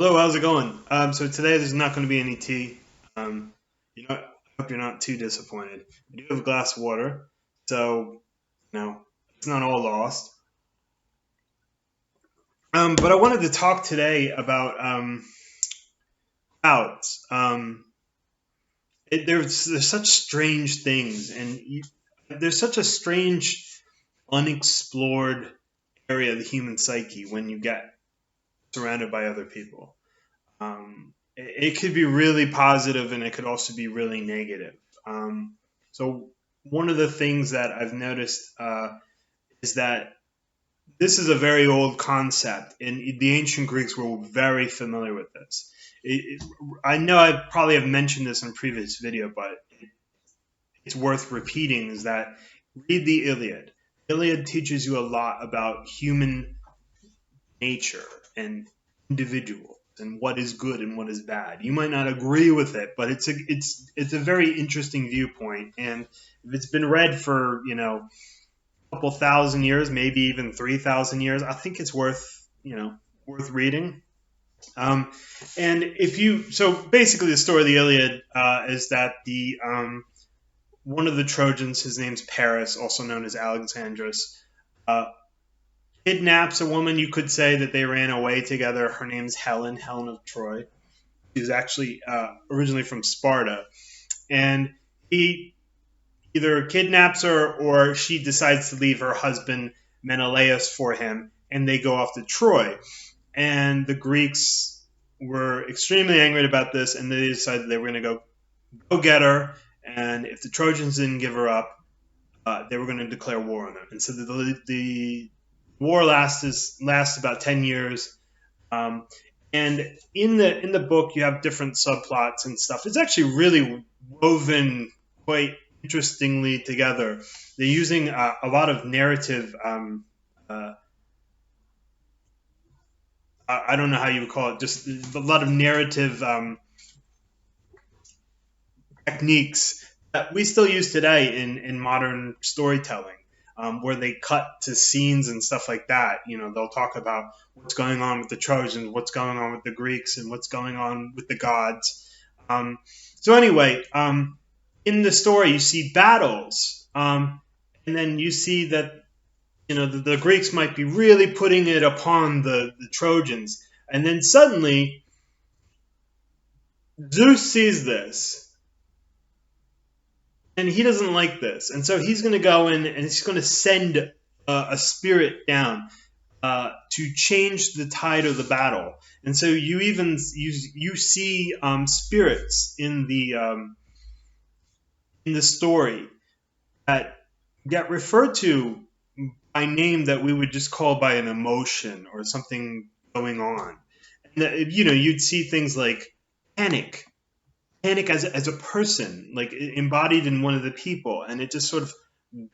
Hello, how's it going? So today there's not going to be any tea. Um, I hope you're not too disappointed. I do have a glass of water, so it's not all lost. But I wanted to talk today about clouds. There's such strange things, and there's such a strange, unexplored area of the human psyche when you get surrounded by other people. It could be really positive and it could also be really negative. So one of the things that I've noticed is that this is a very old concept, and the ancient Greeks were very familiar with this. I know I probably have mentioned this in a previous video, but it's worth repeating. Is that read the Iliad? Iliad teaches you a lot about human nature and individuals and what is good and what is bad. You might not agree with it, but it's a very interesting viewpoint. And if it's been read for a couple thousand years, maybe even 3,000 years, I think it's worth reading. Um, and if you so basically the story of the Iliad is that the one of the Trojans, his name's Paris, also known as Alexandrus, uh, kidnaps a woman. You could say that they ran away together. Her name's Helen, Helen of Troy. She was actually originally from Sparta. And he either kidnaps her or she decides to leave her husband Menelaus for him, and they go off to Troy. And the Greeks were extremely angry about this, and they decided they were going to go get her. And if the Trojans didn't give her up, they were going to declare war on them. And so the war lasts about 10 years. Um, and in the book, you have different subplots and stuff. It's actually really woven quite interestingly together. They're using a lot of narrative. Uh, I don't know how you would call it. Just a lot of narrative techniques that we still use today in modern storytelling, where they cut to scenes and stuff like that. They'll talk about what's going on with the Trojans, what's going on with the Greeks, and what's going on with the gods. Um, so anyway, in the story, you see battles, and then you see that the Greeks might be really putting it upon the Trojans, and then suddenly Zeus sees this and he doesn't like this, and so he's going to go in and he's going to send a spirit down to change the tide of the battle. And so you see spirits in the story that get referred to by name that we would just call by an emotion or something going on. And you'd see things like panic, panic as a person, like embodied in one of the people, and it just sort of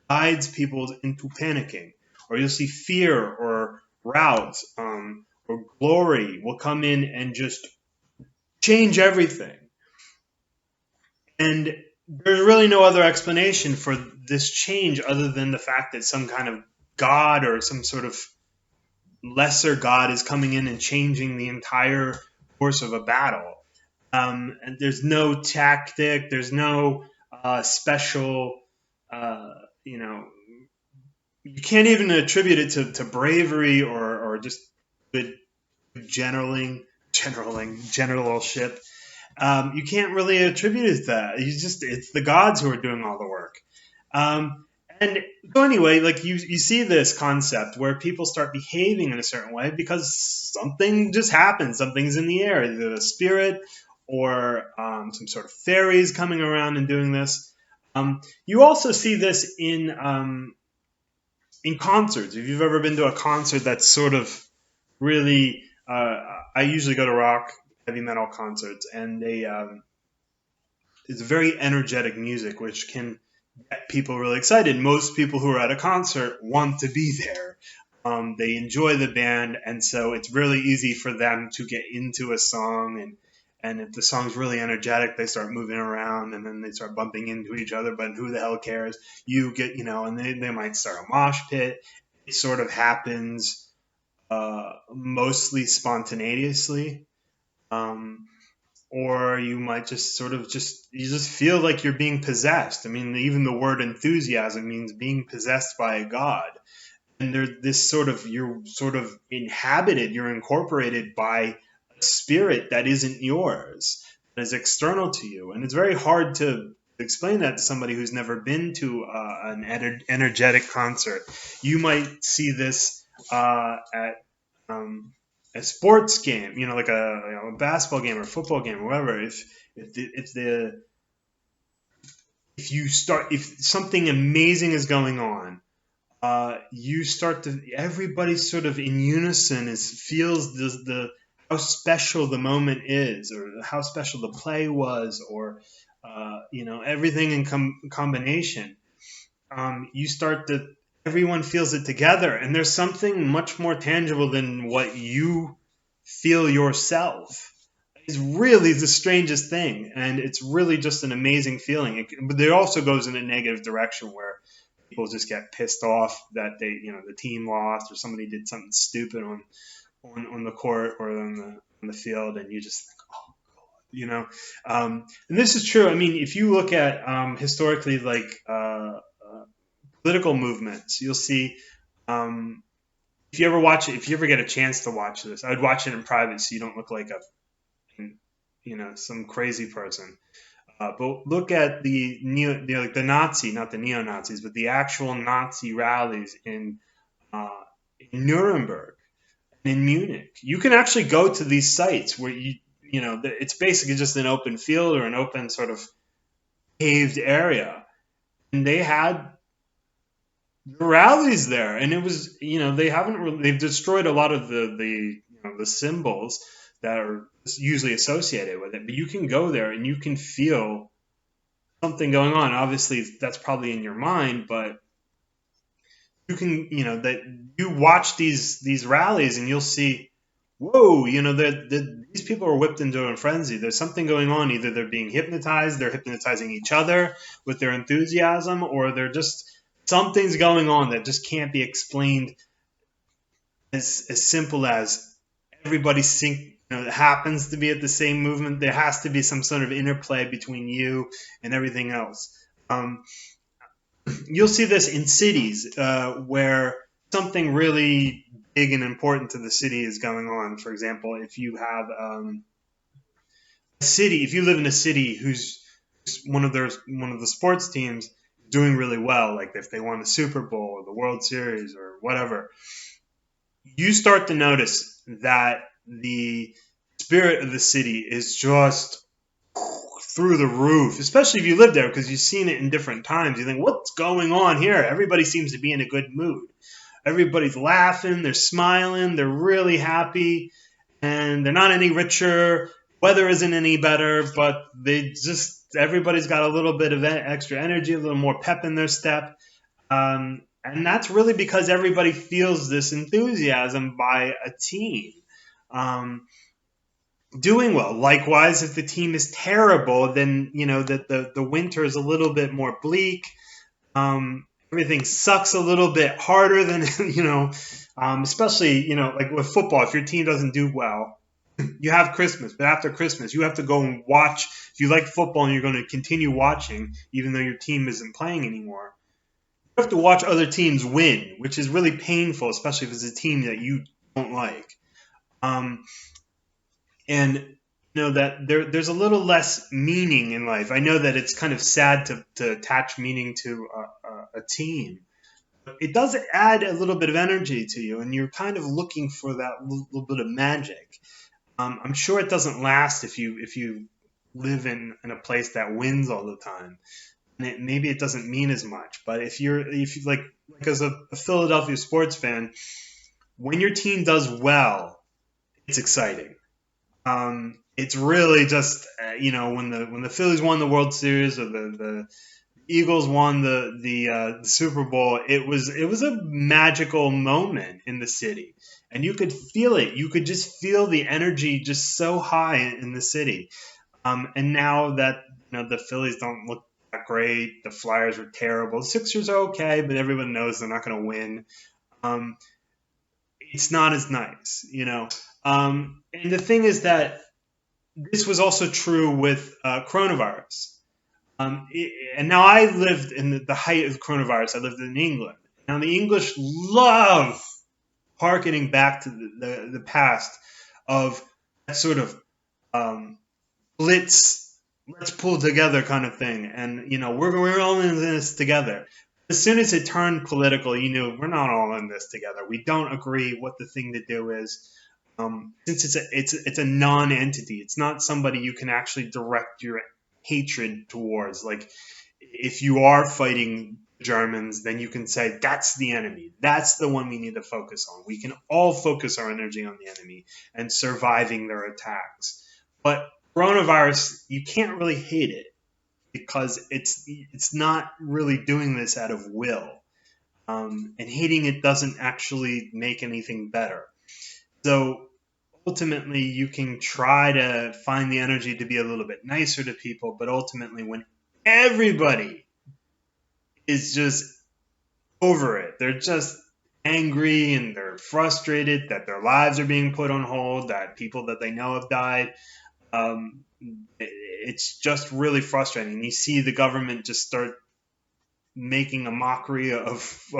guides people into panicking. Or you'll see fear or rout, or glory will come in and just change everything. And there's really no other explanation for this change other than the fact that some kind of god or some sort of lesser god is coming in and changing the entire course of a battle. And there's no tactic, there's no special, uh, you know, you can't even attribute it to bravery or just good generalship. You can't really attribute it to that. It's the gods who are doing all the work. Um, and so anyway, like you see this concept where people start behaving in a certain way because something just happens. Something's in the air, either a spirit or some sort of fairies coming around and doing this. You also see this in concerts. If you've ever been to a concert that's sort of really, I usually go to rock, heavy metal concerts, and it's very energetic music, which can get people really excited. Most people who are at a concert want to be there. They enjoy the band, and so it's really easy for them to get into a song. And if the song's really energetic, they start moving around, and then they start bumping into each other. But who the hell cares? And they might start a mosh pit. It sort of happens mostly spontaneously. Um, or you might just sort of you just feel like you're being possessed. I mean, even the word enthusiasm means being possessed by a god. And there's this sort of, you're sort of inhabited, you're incorporated by a spirit that isn't yours, that is external to you. And it's very hard to explain that to somebody who's never been to an energetic concert. You might see this at a sports game, like a basketball game or a football game or whatever. If something amazing is going on, you start to, everybody's sort of in unison, feels the how special the moment is, or how special the play was, or everything in combination. You start to, everyone feels it together, and there's something much more tangible than what you feel yourself. It's really the strangest thing, and it's really just an amazing feeling. But it also goes in a negative direction where people just get pissed off that the team lost, or somebody did something stupid on the court or on the field, and you just think, oh God, and this is true. I mean, if you look at historically, like political movements, you'll see. If you ever get a chance to watch this, I would watch it in private so you don't look like some crazy person. But look at the Nazi, not the neo-Nazis, but the actual Nazi rallies in Nuremberg and in Munich. You can actually go to these sites where it's basically just an open field or an open sort of paved area, and they had rallies there, and it was they've destroyed a lot of the symbols that are usually associated with it, but you can go there and you can feel something going on. Obviously, that's probably in your mind, but you can, that you watch these rallies and you'll see, whoa, these people are whipped into a frenzy. There's something going on. Either they're being hypnotized, they're hypnotizing each other with their enthusiasm, or they're just, something's going on that just can't be explained as simple as everybody happens to be at the same movement. There has to be some sort of interplay between you and everything else. You'll see this in cities where something really big and important to the city is going on. For example, if you have if you live in a city who's one of the sports teams doing really well, like if they won the Super Bowl or the World Series or whatever, you start to notice that the spirit of the city is just through the roof, especially if you live there, because you've seen it in different times. You think, what's going on here? Everybody seems to be in a good mood. Everybody's laughing, they're smiling, they're really happy, and they're not any richer. Weather isn't any better, but everybody's got a little bit of extra energy, a little more pep in their step. And that's really because everybody feels this enthusiasm by a team doing well. Likewise, if the team is terrible, then that the winter is a little bit more bleak. Everything sucks a little bit harder than especially like with football. If your team doesn't do well, you have Christmas, but after Christmas, you have to go and watch. If you like football and you're going to continue watching, even though your team isn't playing anymore, you have to watch other teams win, which is really painful, especially if it's a team that you don't like. And that there's a little less meaning in life. I know that it's kind of sad to attach meaning to a team. But it does add a little bit of energy to you, and you're kind of looking for that little bit of magic. I'm sure it doesn't last if you live in a place that wins all the time. And maybe it doesn't mean as much. But if you like as a Philadelphia sports fan, when your team does well, it's exciting. It's really just when the Phillies won the World Series, or the Eagles won the Super Bowl, it was a magical moment in the city, and you could feel it. You could just feel the energy just so high in the city. And now that the Phillies don't look that great, the Flyers are terrible. The Sixers are okay, but everyone knows they're not going to win. It's not as nice, And the thing is that this was also true with coronavirus. And now I lived in the height of coronavirus. I lived in England. Now the English love harkening back to the past of that sort of um, let's pull together kind of thing, and we're all in this together. As soon as it turned political, you knew we're not all in this together. We don't agree what the thing to do is. Since it's a non-entity, it's not somebody you can actually direct your hatred towards. Like, if you are fighting Germans, then you can say that's the enemy. That's the one we need to focus on. We can all focus our energy on the enemy and surviving their attacks. But coronavirus, you can't really hate it because it's not really doing this out of will. And hating it doesn't actually make anything better. So ultimately, you can try to find the energy to be a little bit nicer to people, but ultimately, when everybody is just over it, they're just angry and they're frustrated that their lives are being put on hold, that people that they know have died. It's just really frustrating. You see the government just start making a mockery of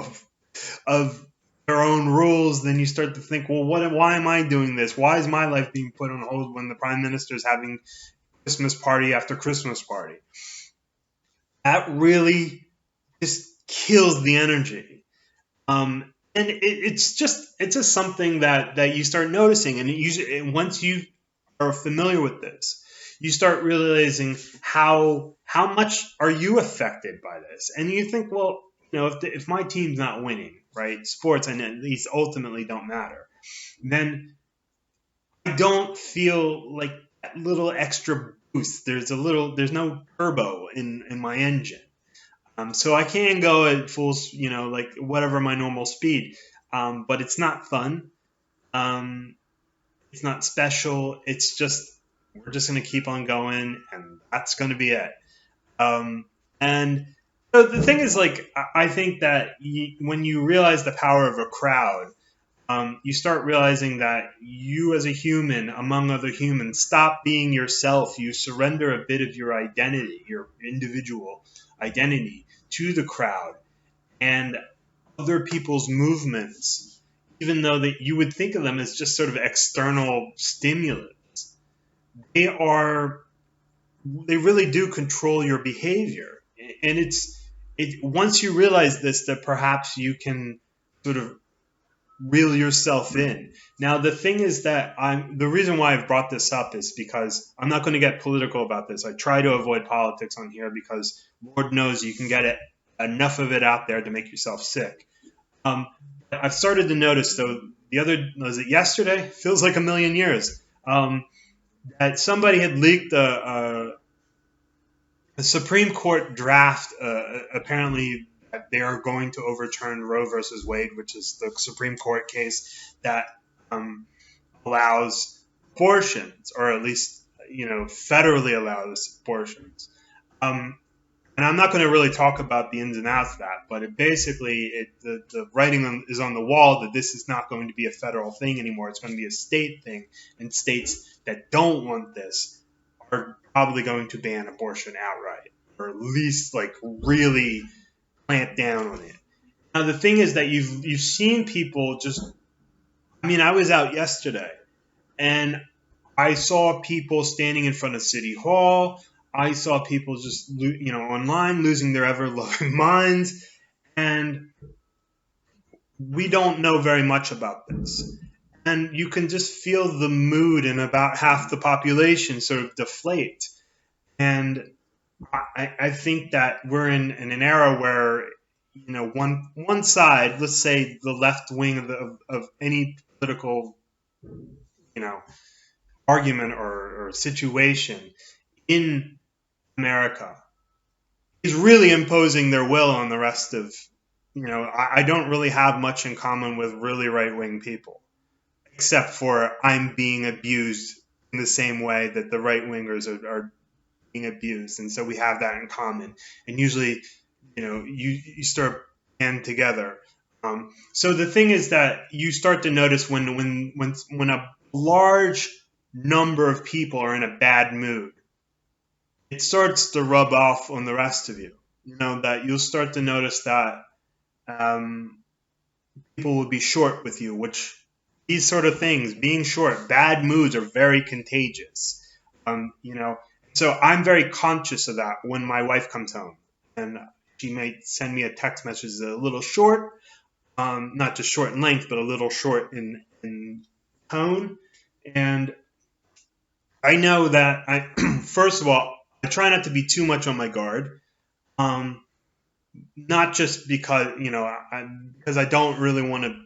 their own rules, then you start to think, well, why am I doing this? Why is my life being put on hold when the prime minister is having Christmas party after Christmas party? That really just kills the energy. And it's just something that you start noticing, and once you are familiar with this, you start realizing how much are you affected by this, and you think, well, if my team's not winning, right? Sports, and these ultimately don't matter, then I don't feel like that little extra boost. There's no turbo in my engine. So I can go at full, like whatever my normal speed. But it's not fun. It's not special. It's just, we're just going to keep on going, and that's going to be it. And so the thing is, like, I think that when you realize the power of a crowd, you start realizing that you as a human, among other humans, stop being yourself. You surrender a bit of your identity, your individual identity, to the crowd and other people's movements, even though that you would think of them as just sort of external stimulus. They really do control your behavior. And once you realize this, that perhaps you can sort of reel yourself in. Now, the thing is that the reason why I've brought this up is because I'm not going to get political about this. I try to avoid politics on here because Lord knows you can get enough of it out there to make yourself sick. I've started to notice, though, was it yesterday? Feels like a million years. That somebody had leaked a Supreme Court draft, apparently they are going to overturn Roe versus Wade, which is the Supreme Court case that allows abortions, or at least federally allows abortions. And I'm not going to really talk about the ins and outs of that, but the writing is on the wall that this is not going to be a federal thing anymore. It's going to be a state thing, and states that don't want this are probably going to ban abortion outright, or at least like really clamp down on it. Now the thing is that you've seen people just. I mean, I was out yesterday, and I saw people standing in front of City Hall. I saw people just online losing their ever-loving minds, and we don't know very much about this. And you can just feel the mood in about half the population sort of deflate. And I think that we're in an era where one side, let's say the left wing of any political argument or situation in America is really imposing their will on the rest of I don't really have much in common with really right-wing people, except for I'm being abused in the same way that the right-wingers are being abused, and so we have that in common. And usually, you start band together. So the thing is that you start to notice when a large number of people are in a bad mood, it starts to rub off on the rest of you. That you'll start to notice that um, people will be short with you, which these sort of things, being short, bad moods are very contagious. Um, you know, so I'm very conscious of that when my wife comes home, and she may send me a text message that's a little short, not just short in length, but a little short in tone. And I know that first of all, I try not to be too much on my guard. Um, Not just because because I don't really want to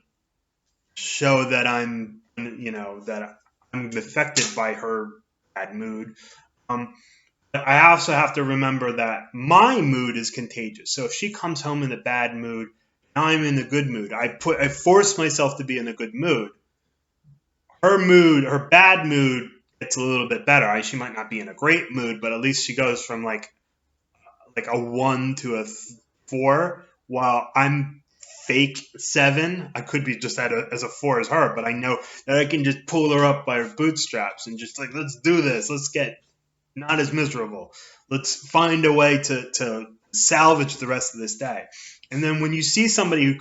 show that that I'm affected by her bad mood. Um, but I also have to remember that my mood is contagious. So if she comes home in a bad mood, now I'm in a good mood. I force myself to be in a good mood. Her bad mood gets a little bit better. She might not be in a great mood, but at least she goes from like a 1 to a 4, while I'm fake 7. I could be just as a 4 as her, but I know that I can just pull her up by her bootstraps and just like, let's do this. Let's get not as miserable. Let's find a way to salvage the rest of this day. And then when you see somebody who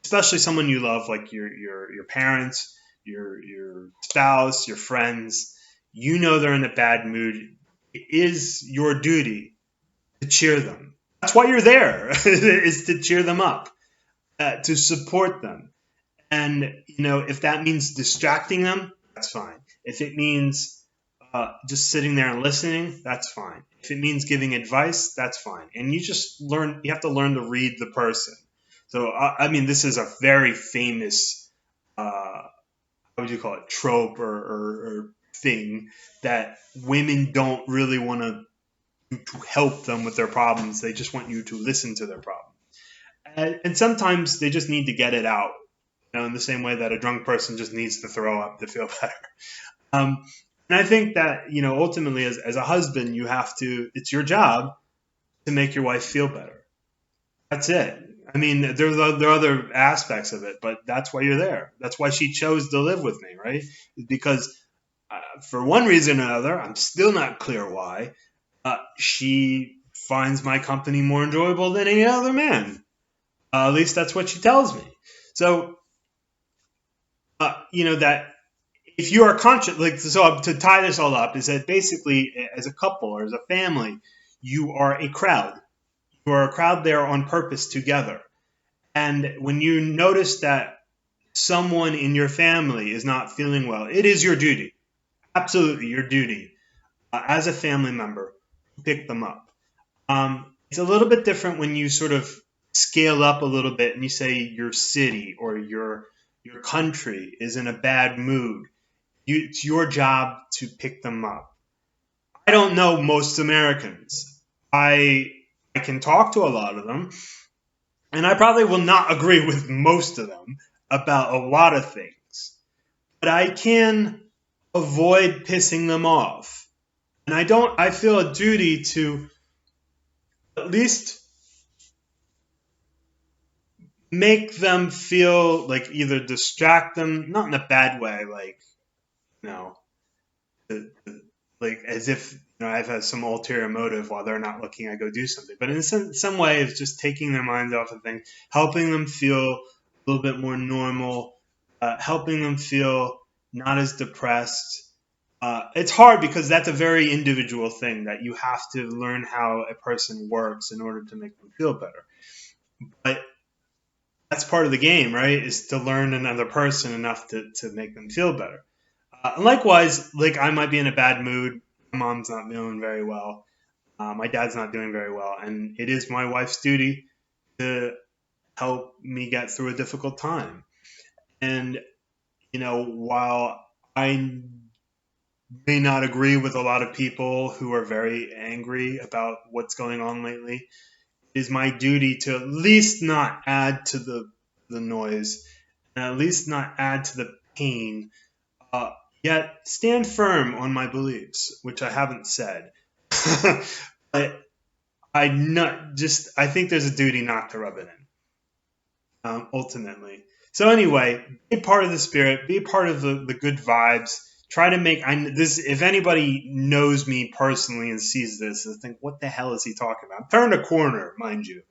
especially someone you love, like your parents, your spouse, your friends, they're in a bad mood. It is your duty to cheer them. That's why you're there, is to cheer them up, to support them. And, if that means distracting them, that's fine. If it means just sitting there and listening, that's fine. If it means giving advice, that's fine. And you have to learn to read the person. So, this is a very famous, how would you call it, trope or thing that women don't really want to help them with their problems. They just want you to listen to their problem. And sometimes they just need to get it out, in the same way that a drunk person just needs to throw up to feel better. And I think that, ultimately as a husband, it's your job to make your wife feel better. That's it. There are other aspects of it, but that's why you're there. That's why she chose to live with me, right? Because for one reason or another, I'm still not clear why, she finds my company more enjoyable than any other man. At least that's what she tells me. So, that if you are conscious, so to tie this all up, is that basically as a couple or as a family, you are a crowd. You are a crowd there on purpose together. And when you notice that someone in your family is not feeling well, it is your duty, absolutely your duty, as a family member, to pick them up. It's a little bit different when you sort of scale up a little bit and you say your city or your country is in a bad mood. It's your job to pick them up. I don't know most Americans. I can talk to a lot of them, and I probably will not agree with most of them about a lot of things. But I can avoid pissing them off. And I feel a duty to at least make them feel like, either distract them, not in a bad way, like, like as if I've had some ulterior motive while they're not looking, I go do something. But in some way, it's just taking their minds off of things, helping them feel a little bit more normal, helping them feel not as depressed. It's hard because that's a very individual thing that you have to learn how a person works in order to make them feel better. But that's part of the game, right? Is to learn another person enough to make them feel better. Likewise, like I might be in a bad mood. My mom's not feeling very well. My dad's not doing very well. And it is my wife's duty to help me get through a difficult time. And, while I may not agree with a lot of people who are very angry about what's going on lately, it is my duty to at least not add to the noise and at least not add to the pain. Yet stand firm on my beliefs, which I haven't said. But I think there's a duty not to rub it in, ultimately. So anyway, be part of the spirit, be part of the good vibes. try to make this. If anybody knows me personally and sees this, they think, "What the hell is he talking about?" I'm turning a corner, mind you,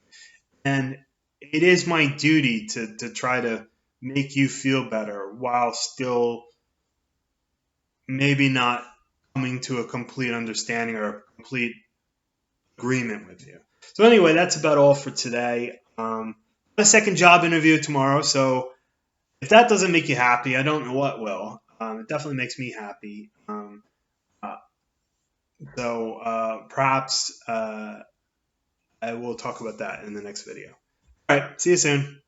and it is my duty to try to make you feel better while still maybe not coming to a complete understanding or a complete agreement with you. So anyway, that's about all for today. A second job interview tomorrow, so if that doesn't make you happy, I don't know what will. It definitely makes me happy. Uh, so perhaps I will talk about that in the next video. All right, see you soon.